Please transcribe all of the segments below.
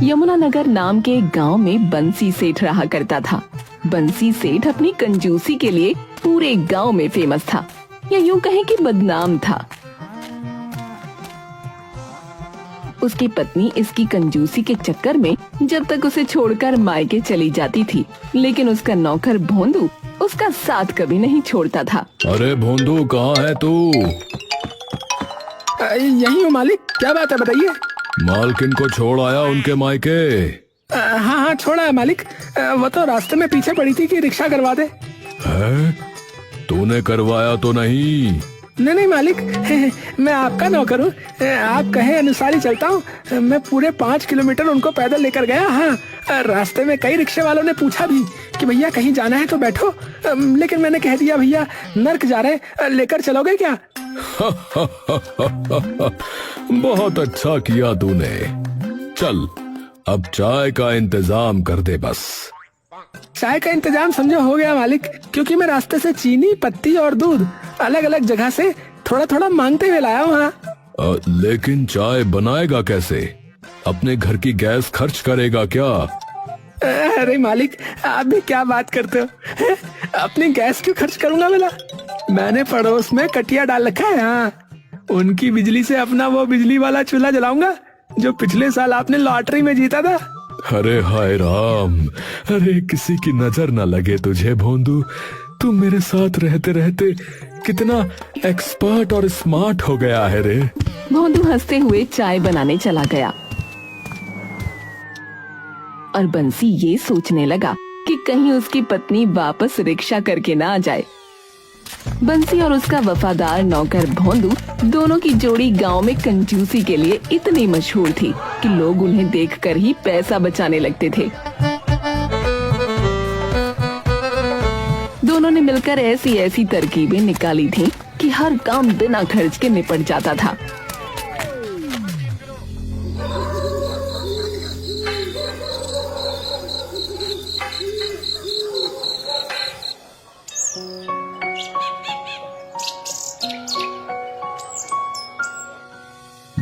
यमुनानगर नाम के एक गांव में बंसी सेठ रहा करता था। बंसी सेठ अपनी कंजूसी के लिए पूरे गांव में फेमस था, या यूं कहें कि बदनाम था। उसकी पत्नी इसकी कंजूसी के चक्कर में जब तक उसे छोड़कर मायके चली जाती थी, लेकिन उसका नौकर भोंदू उसका साथ कभी नहीं छोड़ता था। अरे भोंदू, कहाँ है तू? यही हूँ मालिक, क्या बात है बताइए। मालकिन को छोड़ आया उनके मायके? हाँ हाँ छोड़ा है मालिक। वो तो रास्ते में पीछे पड़ी थी कि रिक्शा करवा दे। है? तूने करवाया तो नहीं? नहीं मालिक, मैं आपका नौकर हूँ, आप कहे अनुसार ही चलता हूँ। मैं पूरे 5 किलोमीटर उनको पैदल लेकर गया। हाँ, रास्ते में कई रिक्शे वालों ने पूछा भी कि भैया कहीं जाना है तो बैठो, लेकिन मैंने कह दिया भैया नर्क जा रहे, लेकर चलोगे क्या? बहुत अच्छा किया तूने। चल अब चाय का इंतजाम कर दे बस। चाय का इंतजाम समझो हो गया मालिक, क्योंकि मैं रास्ते से चीनी, पत्ती और दूध अलग अलग जगह से थोड़ा थोड़ा मांगते हुए लाया हूँ। लेकिन चाय बनाएगा कैसे? अपने घर की गैस खर्च करेगा क्या? अरे मालिक, आप भी क्या बात करते हो? अपनी गैस क्यों खर्च करूंगा भला? मैंने पड़ोस में कटिया डाल रखा है। हाँ, उनकी बिजली से अपना वो बिजली वाला चूल्हा जलाऊंगा जो पिछले साल आपने लॉटरी में जीता था। अरे हाय राम, अरे किसी की नजर न लगे तुझे भोंदू। तू मेरे साथ रहते रहते कितना एक्सपर्ट और स्मार्ट हो गया है रे। भोंदू हंसते हुए चाय बनाने चला गया और बंसी ये सोचने लगा कि कहीं उसकी पत्नी वापस रिक्शा करके ना आ जाए। बंसी और उसका वफादार नौकर भोंदू दोनों की जोड़ी गांव में कंजूसी के लिए इतनी मशहूर थी कि लोग उन्हें देखकर ही पैसा बचाने लगते थे। दोनों ने मिलकर ऐसी ऐसी तरकीबें निकाली थीं कि हर काम बिना खर्च के निपट जाता था।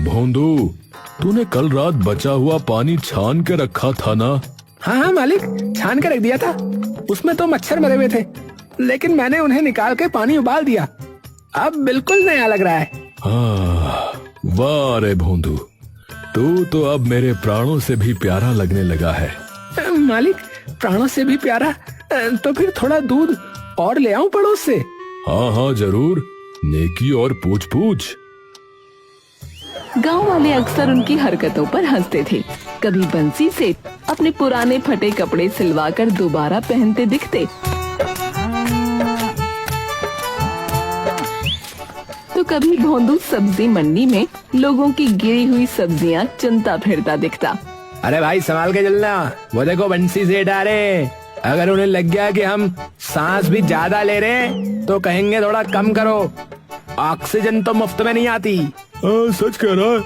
भोंदू, तूने कल रात बचा हुआ पानी छान के रखा था ना? हाँ हाँ मालिक, छान के रख दिया था। उसमें तो मच्छर मरे हुए थे, लेकिन मैंने उन्हें निकाल के पानी उबाल दिया। अब बिल्कुल नया लग रहा है। हाँ, वाह रे भोंदू, तू तो अब मेरे प्राणों से भी प्यारा लगने लगा है। मालिक, प्राणों से भी प्यारा? तो फिर थोड़ा दूध और ले आऊं पड़ोस से? हाँ हाँ जरूर, नेकी और पूछ पूछ। गांव वाले अक्सर उनकी हरकतों पर हंसते थे। कभी बंसी से अपने पुराने फटे कपड़े सिलवाकर दोबारा पहनते दिखते, तो कभी भोंदू सब्जी मंडी में लोगों की गिरी हुई सब्जियां चुनता फिरता दिखता। अरे भाई संभाल के चलना, वो देखो बंसी सेठ आ रहे। अगर उन्हें लग गया कि हम सांस भी ज्यादा ले रहे हैं तो कहेंगे थोड़ा कम करो, ऑक्सीजन तो मुफ्त में नहीं आती। सच कह रहा है।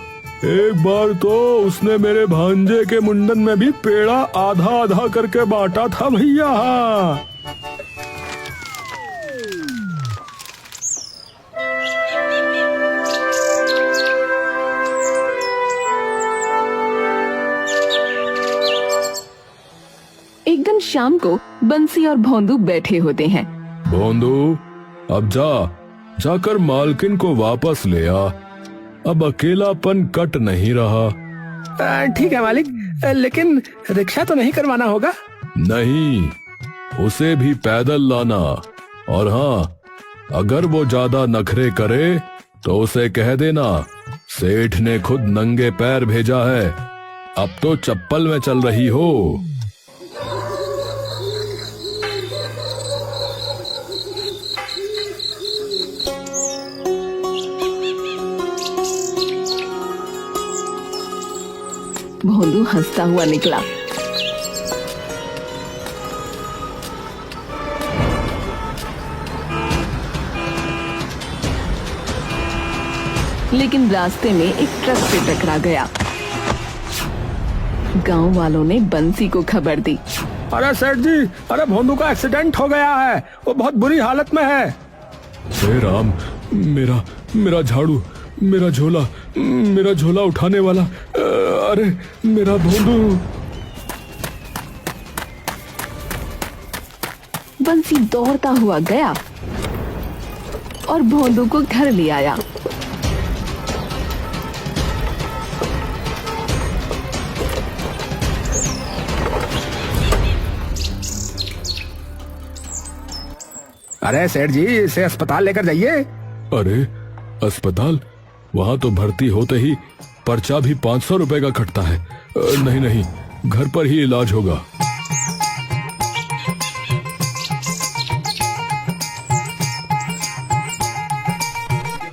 एक बार तो उसने मेरे भांजे के मुंडन में भी पेड़ा आधा आधा करके बांटा था भैया। एकदम शाम को बंसी और भोंदू बैठे होते हैं। भोंदू, अब जाकर मालकिन को वापस ले आ। अब अकेलापन कट नहीं रहा। ठीक है मालिक, लेकिन रिक्शा तो नहीं करवाना होगा? नहीं, उसे भी पैदल लाना। और हाँ, अगर वो ज्यादा नखरे करे तो उसे कह देना सेठ ने खुद नंगे पैर भेजा है, अब तो चप्पल में चल रही हो। भोंदू हंसता हुआ निकला। लेकिन रास्ते में एक ट्रक से टकरा गया। गांव वालों ने बंसी को खबर दी। अरे सेठ जी, अरे भोंदू का एक्सीडेंट हो गया है, वो बहुत बुरी हालत में है। हे राम, मेरा झाड़ू, मेरा झोला, मेरा झोला उठाने वाला, अरे मेरा भोंदू। बंसी दौड़ता हुआ गया और भोंदू को घर ले आया। अरे सेठ जी, इसे अस्पताल लेकर जाइए। अरे अस्पताल? वहां तो भर्ती होते ही पर्चा भी 500 रुपए का कटता है। नहीं नहीं, घर पर ही इलाज होगा।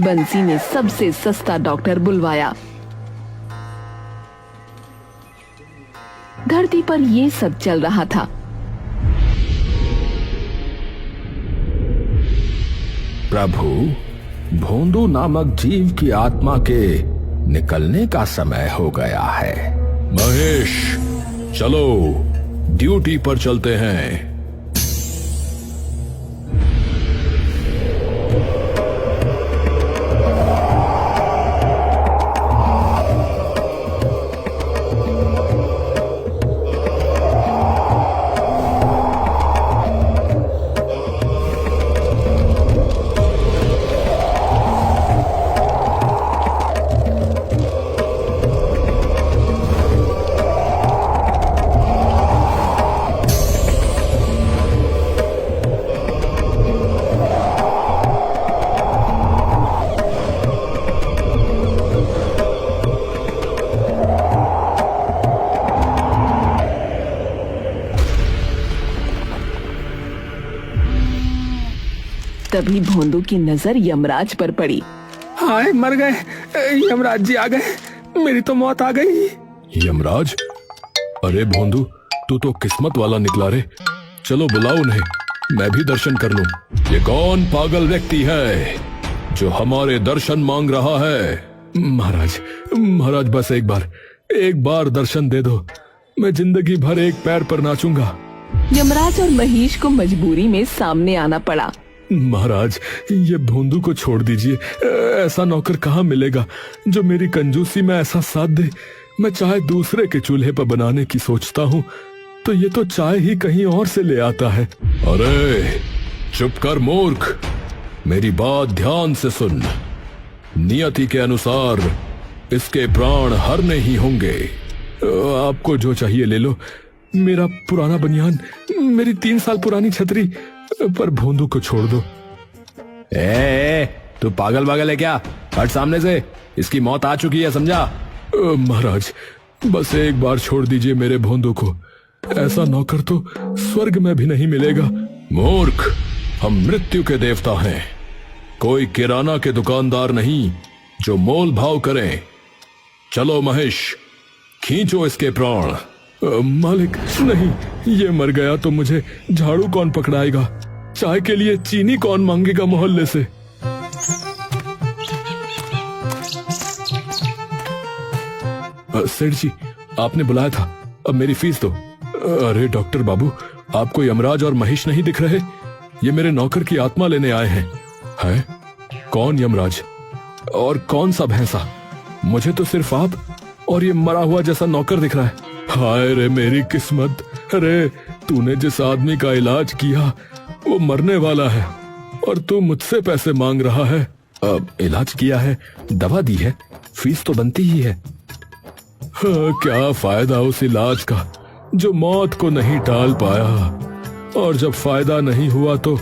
बंसी ने सबसे सस्ता डॉक्टर बुलवाया। धरती पर ये सब चल रहा था। प्रभु, भोंदू नामक जीव की आत्मा के निकलने का समय हो गया है। महेश, चलो ड्यूटी पर चलते हैं। तभी भोंदू की नजर यमराज पर पड़ी। हाय, मर गए। यमराज जी आ गए, मेरी तो मौत आ गई। यमराज? अरे भोंदू, तू तो किस्मत वाला निकला रे। चलो बुलाओ उन्हें, मैं भी दर्शन कर लूं। ये कौन पागल व्यक्ति है जो हमारे दर्शन मांग रहा है? महाराज, महाराज बस एक बार दर्शन दे दो। मैं जिंदगी भर एक पैर पर नाचूंगा। यमराज और महेश को मजबूरी में सामने आना पड़ा। महाराज, ये भोंदू को छोड़ दीजिए। ऐसा नौकर कहाँ मिलेगा जो मेरी कंजूसी में ऐसा साथ दे। मैं चाय दूसरे के चूल्हे पर बनाने की सोचता हूँ तो ये तो चाय ही कहीं और से ले आता है। अरे चुप कर मूर्ख, मेरी बात ध्यान से सुन। नियति के अनुसार इसके प्राण हरने ही होंगे। आपको जो चाहिए ले लो। मेरा पुराना बनियान, मेरी 3 साल पुरानी छतरी, पर भोंदू को छोड़ दो। तू पागल है क्या? हट सामने से, इसकी मौत आ चुकी है, समझा? महाराज, बस एक बार छोड़ दीजिए मेरे भोंदू को। ऐसा नौकर तो स्वर्ग में भी नहीं मिलेगा। मूर्ख, हम मृत्यु के देवता हैं, कोई किराना के दुकानदार नहीं जो मोल भाव करें। चलो महेश, खींचो इसके प्राण। मालिक नहीं, ये मर गया तो मुझे झाड़ू कौन पकड़ाएगा? चाय के लिए चीनी कौन मांगेगा मोहल्ले से? सेठ जी, आपने बुलाया था, अब मेरी फीस दो। अरे डॉक्टर बाबू, आपको यमराज और महेश नहीं दिख रहे? ये मेरे नौकर की आत्मा लेने आए हैं। है? कौन यमराज और कौन सा भैंसा? मुझे तो सिर्फ आप और ये मरा हुआ जैसा नौकर दिख रहा है। हाय रे मेरी किस्मत। अरे तूने जिस आदमी का इलाज किया वो मरने वाला है और तू मुझसे पैसे मांग रहा है। अब इलाज किया है, दवा दी है, फीस तो बनती ही है। हाँ, क्या फायदा उस इलाज का जो मौत को नहीं टाल पाया, और जब फायदा नहीं हुआ तो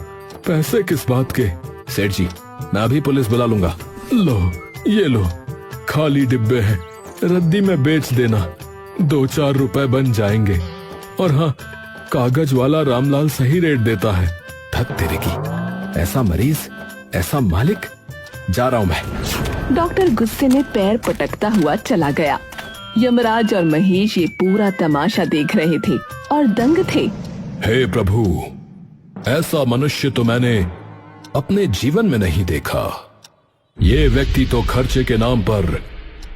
पैसे किस बात के? सेठ जी, मैं अभी पुलिस बुला लूंगा। लो, ये लो, खाली डिब्बे हैं, रद्दी में बेच देना, 2-4 रुपए बन जाएंगे। और हाँ, कागज वाला रामलाल सही रेट देता है। धत तेरे की, ऐसा मरीज, ऐसा मालिक। जा रहा हूं मैं। डॉक्टर गुस्से में पैर पटकता हुआ चला गया। यमराज और महेश ये पूरा तमाशा देख रहे थे और दंग थे। हे प्रभु, ऐसा मनुष्य तो मैंने अपने जीवन में नहीं देखा। ये व्यक्ति तो खर्चे के नाम पर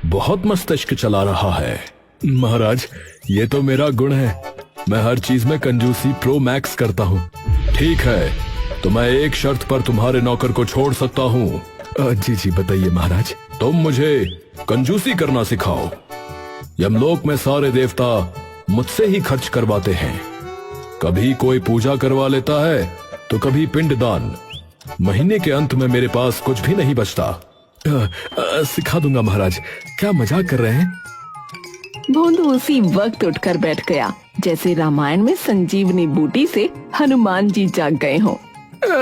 बहुत मस्तिष्क चला रहा है। महाराज, ये तो मेरा गुण है, मैं हर चीज में कंजूसी प्रो मैक्स करता हूँ। ठीक है, तो मैं एक शर्त पर तुम्हारे नौकर को छोड़ सकता हूँ। जी जी बताइए महाराज। तुम मुझे कंजूसी करना सिखाओ। यमलोक में सारे देवता मुझसे ही खर्च करवाते हैं। कभी कोई पूजा करवा लेता है तो कभी पिंडदान। महीने के अंत में मेरे पास कुछ भी नहीं बचता। सिखा दूंगा महाराज, क्या मजाक कर रहे हैं? भोंदू उसी वक्त उठकर बैठ गया जैसे रामायण में संजीवनी बूटी से हनुमान जी जाग गए हों।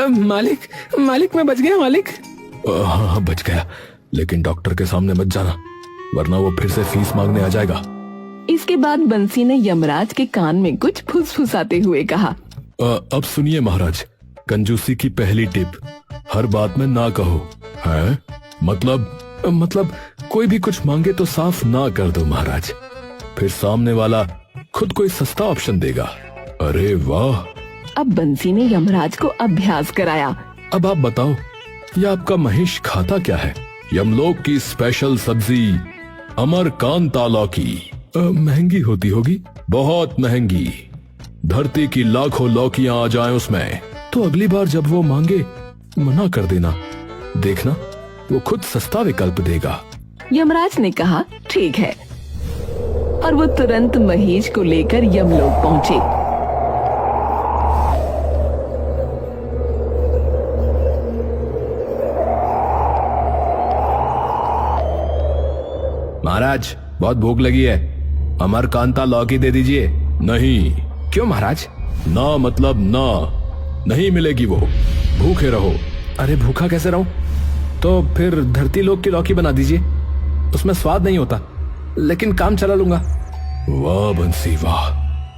मालिक मालिक मैं बच गया मालिक। हाँ बच गया, लेकिन डॉक्टर के सामने मत जाना, वरना वो फिर से फीस मांगने आ जाएगा। इसके बाद बंसी ने यमराज के कान में कुछ फुसफुसाते हुए कहा, अब सुनिए महाराज, कंजूसी की पहली टिप, हर बात में ना कहो। है मतलब कोई भी कुछ मांगे तो साफ ना कर दो महाराज, फिर सामने वाला खुद कोई सस्ता ऑप्शन देगा। अरे वाह। अब बंसी ने यमराज को अभ्यास कराया। अब आप बताओ, ये आपका महेश खाता क्या है? यमलोक की स्पेशल सब्जी अमरकांता लौकी। महंगी होती होगी? बहुत महंगी। धरती की लाखों लौकियां आ जाएं उसमें। तो अगली बार जब वो मांगे मना कर देना, देखना वो खुद सस्ता विकल्प देगा। यमराज ने कहा ठीक है, और वो तुरंत महेश को लेकर यमलोक पहुंचे। महाराज बहुत भूख लगी है, अमरकांता लौकी दे दीजिए। नहीं। क्यों महाराज? ना मतलब ना, नहीं मिलेगी वो, भूखे रहो। अरे भूखा कैसे रहूं? तो फिर धरती लोक की लौकी बना दीजिए, उसमें स्वाद नहीं होता, लेकिन काम चला लूंगा। वाह बंसी वाह,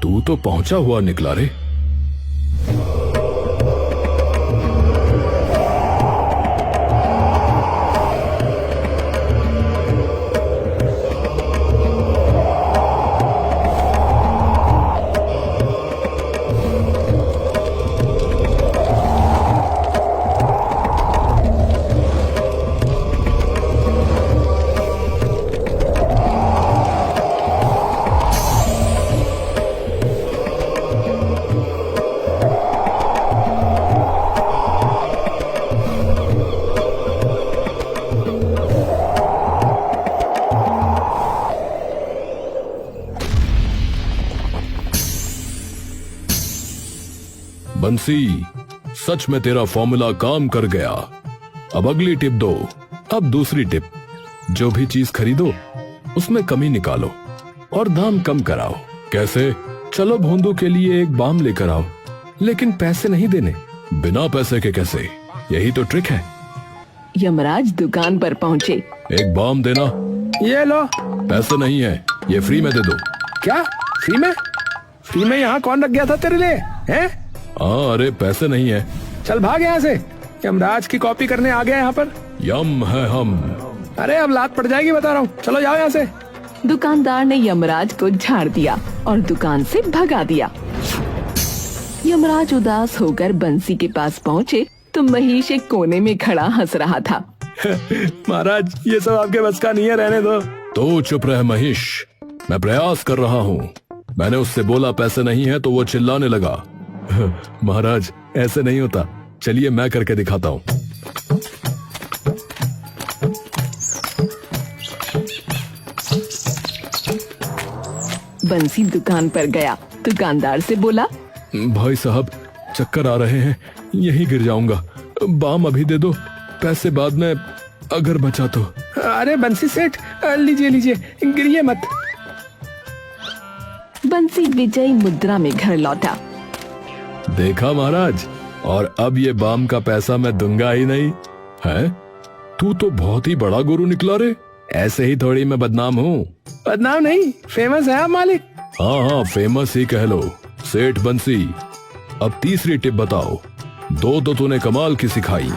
तू तो पहुंचा हुआ निकला रे। बंसी, सच में तेरा फॉर्मूला काम कर गया। अब अगली टिप दो। अब दूसरी टिप, जो भी चीज खरीदो उसमें कमी निकालो और दाम कम कराओ। कैसे? चलो भोंदू के लिए एक बाम लेकर आओ, लेकिन पैसे नहीं देने। बिना पैसे के कैसे? यही तो ट्रिक है। यमराज दुकान पर पहुंचे। एक बाम देना। ये लो। पैसे नहीं है, ये फ्री में दे दो। क्या फ्री में? फ्री में यहाँ कौन रख गया था तेरे लिए? हैं? हाँ, अरे पैसे नहीं है। चल भाग यहाँ से, यमराज की कॉपी करने आ गया यहाँ पर। यम है हम। अरे अब लात पड़ जाएगी बता रहा हूँ, चलो जाओ यहाँ से। दुकानदार ने यमराज को झाड़ दिया और दुकान से भगा दिया। यमराज उदास होकर बंसी के पास पहुँचे तो महेश एक कोने में खड़ा हंस रहा था। महाराज ये सब आपके बस का नहीं है, रहने दो। तो चुप रह महेश, मैं प्रयास कर रहा हूँ। मैंने उससे बोला पैसे नहीं है तो वो चिल्लाने लगा। महाराज ऐसे नहीं होता, चलिए मैं करके दिखाता हूँ। बंसी दुकान पर गया, दुकानदार से बोला, भाई साहब चक्कर आ रहे हैं, यहीं गिर जाऊंगा, बाम अभी दे दो, पैसे बाद में अगर बचा तो। अरे बंसी सेठ, लीजिए लीजिए, गिरिए मत। बंसी विजयी मुद्रा में घर लौटा। देखा महाराज, और अब ये बाम का पैसा मैं दूंगा ही नहीं। है? तू तो बहुत ही बड़ा गुरु निकला रे। ऐसे ही थोड़ी मैं बदनाम हूँ। बदनाम नहीं, फेमस है आप मालिक। हाँ हाँ, फेमस ही कह लो। सेठ बंसी, अब तीसरी टिप बताओ। दो तो तूने कमाल की सिखाई,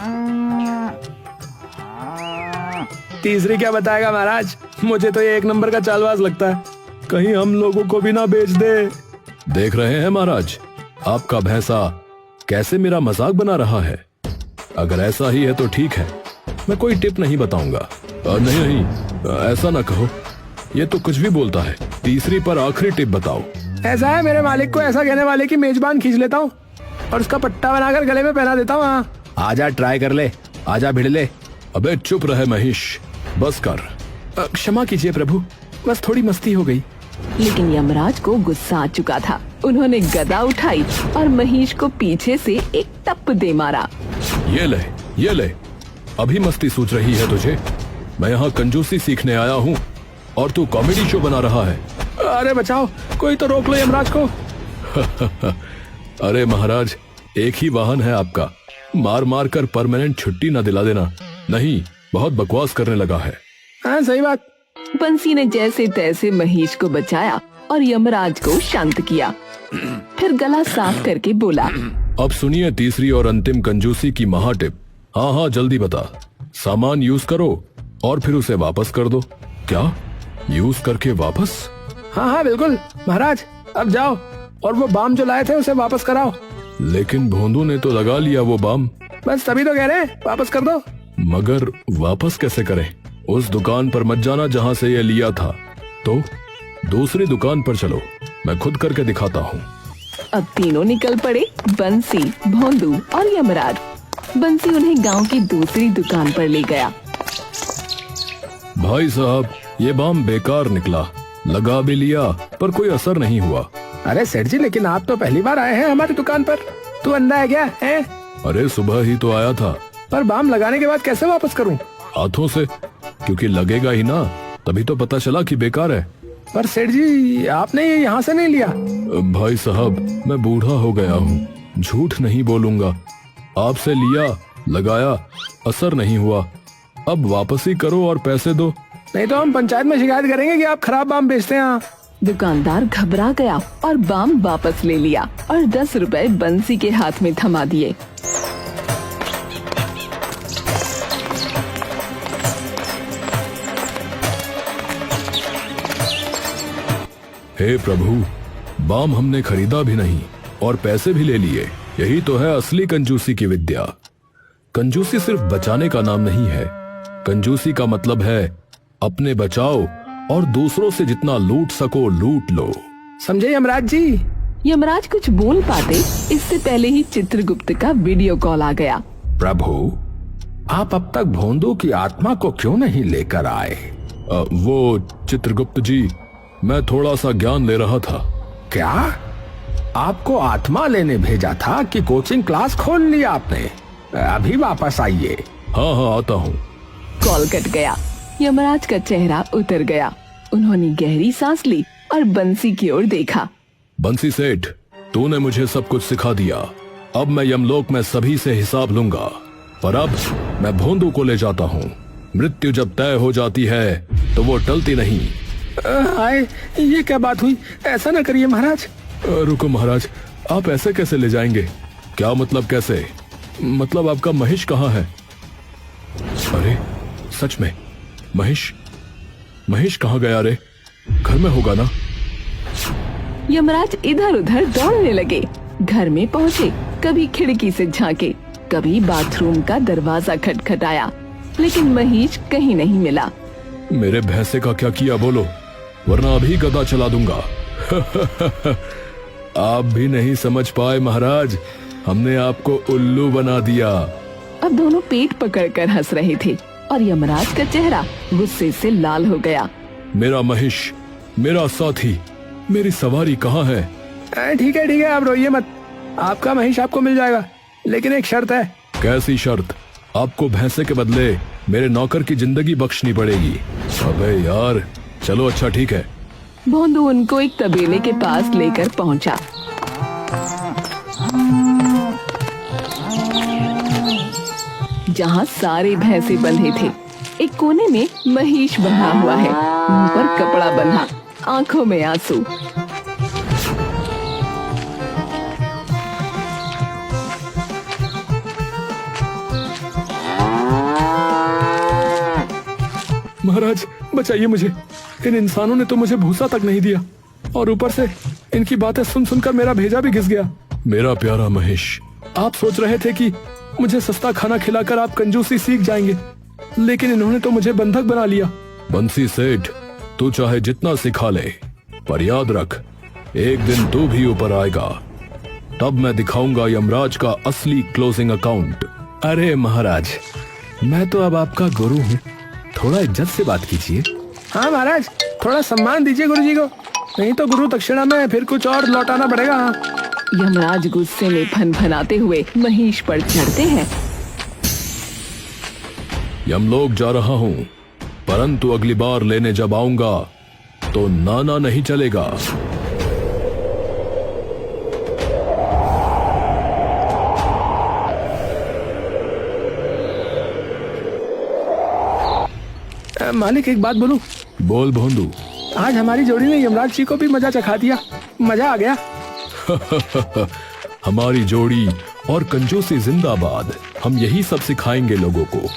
तीसरी क्या बताएगा महाराज? मुझे तो ये एक नंबर का चालबाज लगता है, कहीं हम लोगों को भी ना बेच दे। देख रहे हैं महाराज, आपका भैंसा कैसे मेरा मजाक बना रहा है। अगर ऐसा ही है तो ठीक है, मैं कोई टिप नहीं बताऊंगा। नहीं नहीं, ऐसा ना कहो, ये तो कुछ भी बोलता है। तीसरी पर आखिरी टिप बताओ। ऐसा है, मेरे मालिक को ऐसा कहने वाले की मेजबान खींच लेता हूँ और उसका पट्टा बनाकर गले में पहना देता हूँ। हाँ आजा ट्राई कर ले, आजा भिड़ ले। अबे चुप रहे महेश, बस कर। क्षमा कीजिए प्रभु, बस थोड़ी मस्ती हो गई। लेकिन यमराज को गुस्सा आ चुका था। उन्होंने गदा उठाई और महिष को पीछे से एक टप दे मारा। ये ले, अभी मस्ती सूझ रही है तुझे? मैं यहाँ कंजूसी सीखने आया हूँ और तू कॉमेडी शो बना रहा है। अरे बचाओ, कोई तो रोक लो यमराज को। अरे महाराज, एक ही वाहन है आपका, मार मार कर परमानेंट छुट्टी न दिला देना। नहीं, बहुत बकवास करने लगा है। हाँ सही बात। बंसी ने जैसे तैसे महिष को बचाया और यमराज को शांत किया। फिर गला साफ करके बोला, अब सुनिए तीसरी और अंतिम कंजूसी की महा टिप। हाँ जल्दी बता। सामान यूज करो और फिर उसे वापस कर दो। क्या? यूज करके वापस? हाँ बिल्कुल महाराज, अब जाओ और वो बाम जो लाए थे उसे वापस कराओ। लेकिन भोंदू ने तो लगा लिया वो बाम। बस तभी तो कह रहे हैं, वापस कर दो। मगर वापस कैसे करें? उस दुकान पर मत जाना जहाँ से ये लिया था। तो दूसरी दुकान पर चलो, मैं खुद करके दिखाता हूँ। अब तीनों निकल पड़े, बंसी, भोंदू और यमराज। बंसी उन्हें गांव की दूसरी दुकान पर ले गया। भाई साहब, ये बाम बेकार निकला। लगा भी लिया पर कोई असर नहीं हुआ। अरे सेठ जी, लेकिन आप तो पहली बार आए हैं हमारी दुकान पर। तू अंधा है क्या है? अरे सुबह ही तो आया था। पर बाम लगाने के बाद कैसे वापस करूं? हाथों से, क्योंकि लगेगा ही ना, तभी तो पता चला कि बेकार है। पर सेठ जी, आपने ये यहाँ से नहीं लिया। भाई साहब, मैं बूढ़ा हो गया हूँ, झूठ नहीं बोलूंगा। आपसे लिया, लगाया, असर नहीं हुआ। अब वापस ही करो और पैसे दो। नहीं तो हम पंचायत में शिकायत करेंगे कि आप खराब बाम बेचते हैं। दुकानदार घबरा गया और बाम वापस ले लिया और 10 रुपए बंसी के हाथ में थमा दिए। हे प्रभु, बाम हमने खरीदा भी नहीं और पैसे भी ले लिए। यही तो है असली कंजूसी की विद्या। कंजूसी सिर्फ बचाने का नाम नहीं है। कंजूसी का मतलब है अपने बचाओ और दूसरों से जितना लूट सको लूट लो। समझे यमराज जी? यमराज कुछ बोल पाते इससे पहले ही चित्रगुप्त का वीडियो कॉल आ गया। प्रभु, आप अब तक भोंदू की आत्मा को क्यों नहीं लेकर आए? वो चित्रगुप्त जी, मैं थोड़ा सा ज्ञान ले रहा था। क्या? आपको आत्मा लेने भेजा था कि कोचिंग क्लास खोल लिया आपने? अभी वापस आइए। हाँ आता हूँ। कॉल कट गया। यमराज का चेहरा उतर गया। उन्होंने गहरी सांस ली और बंसी की ओर देखा। बंसी सेठ, तूने मुझे सब कुछ सिखा दिया। अब मैं यमलोक में सभी से हिसाब लूंगा। पर अब मैं भोंदू को ले जाता हूँ। मृत्यु जब तय हो जाती है तो वो टलती नहीं। आए, ये क्या बात हुई? ऐसा ना करिए महाराज। रुको महाराज, आप ऐसे कैसे ले जाएंगे? क्या मतलब कैसे? मतलब आपका महिष कहाँ है? अरे सच में, महिष कहाँ गया रे? घर में होगा ना? यमराज इधर उधर दौड़ने लगे। घर में पहुँचे, कभी खिड़की से झांके, कभी बाथरूम का दरवाजा खटखटाया, लेकिन महिष कहीं नहीं मिला। मेरे भैंसे का क्या किया बोलो, वरना अभी गदा चला दूंगा। आप भी नहीं समझ पाए महाराज, हमने आपको उल्लू बना दिया। अब दोनों पेट पकड़कर हंस रहे थे और यमराज का चेहरा गुस्से से लाल हो गया। मेरा महिष, मेरा साथी, मेरी सवारी कहाँ है? ठीक है, आप रोइए मत। आपका महिष आपको मिल जाएगा, लेकिन एक शर्त है। कैसी शर्त? आपको भैंसे के बदले मेरे नौकर की जिंदगी बख्शनी पड़ेगी। अबे यार, चलो अच्छा ठीक है। भोंदू उनको एक तबेले के पास लेकर पहुंचा। जहां सारे भैंसे बंधे थे। एक कोने में महिष बंधा हुआ है, मुंह पर कपड़ा बंधा, आंखों में आंसू। महाराज बचाइए मुझे, इन इंसानों ने तो मुझे भूसा तक नहीं दिया और ऊपर से इनकी बातें सुन सुनकर मेरा भेजा भी घिस गया। मेरा प्यारा महेश, आप सोच रहे थे कि मुझे सस्ता खाना खिलाकर आप कंजूसी सीख जाएंगे, लेकिन इन्होंने तो मुझे बंधक बना लिया। बंसी सेठ, तू चाहे जितना सिखा ले, पर याद रख, एक दिन तू भी ऊपर आएगा। तब मैं दिखाऊंगा यमराज का असली क्लोजिंग अकाउंट। अरे महाराज, मैं तो अब आपका गुरु हूँ, थोड़ा इज्जत से बात कीजिए। हाँ महाराज, थोड़ा सम्मान दीजिए गुरुजी को, नहीं तो गुरु दक्षिणा में फिर कुछ और लौटाना पड़ेगा। यमराज गुस्से में फनफनाते हुए महिष पर चढ़ते हैं। यमलोक जा रहा हूँ, परंतु अगली बार लेने जब आऊंगा तो नाना नहीं चलेगा। मालिक एक बात बोलूं? बोल भोंदू। आज हमारी जोड़ी ने यमराज जी को भी मजा चखा दिया, मजा आ गया। हमारी जोड़ी और कंजूसी जिंदाबाद। हम यही सब सिखाएंगे लोगों को।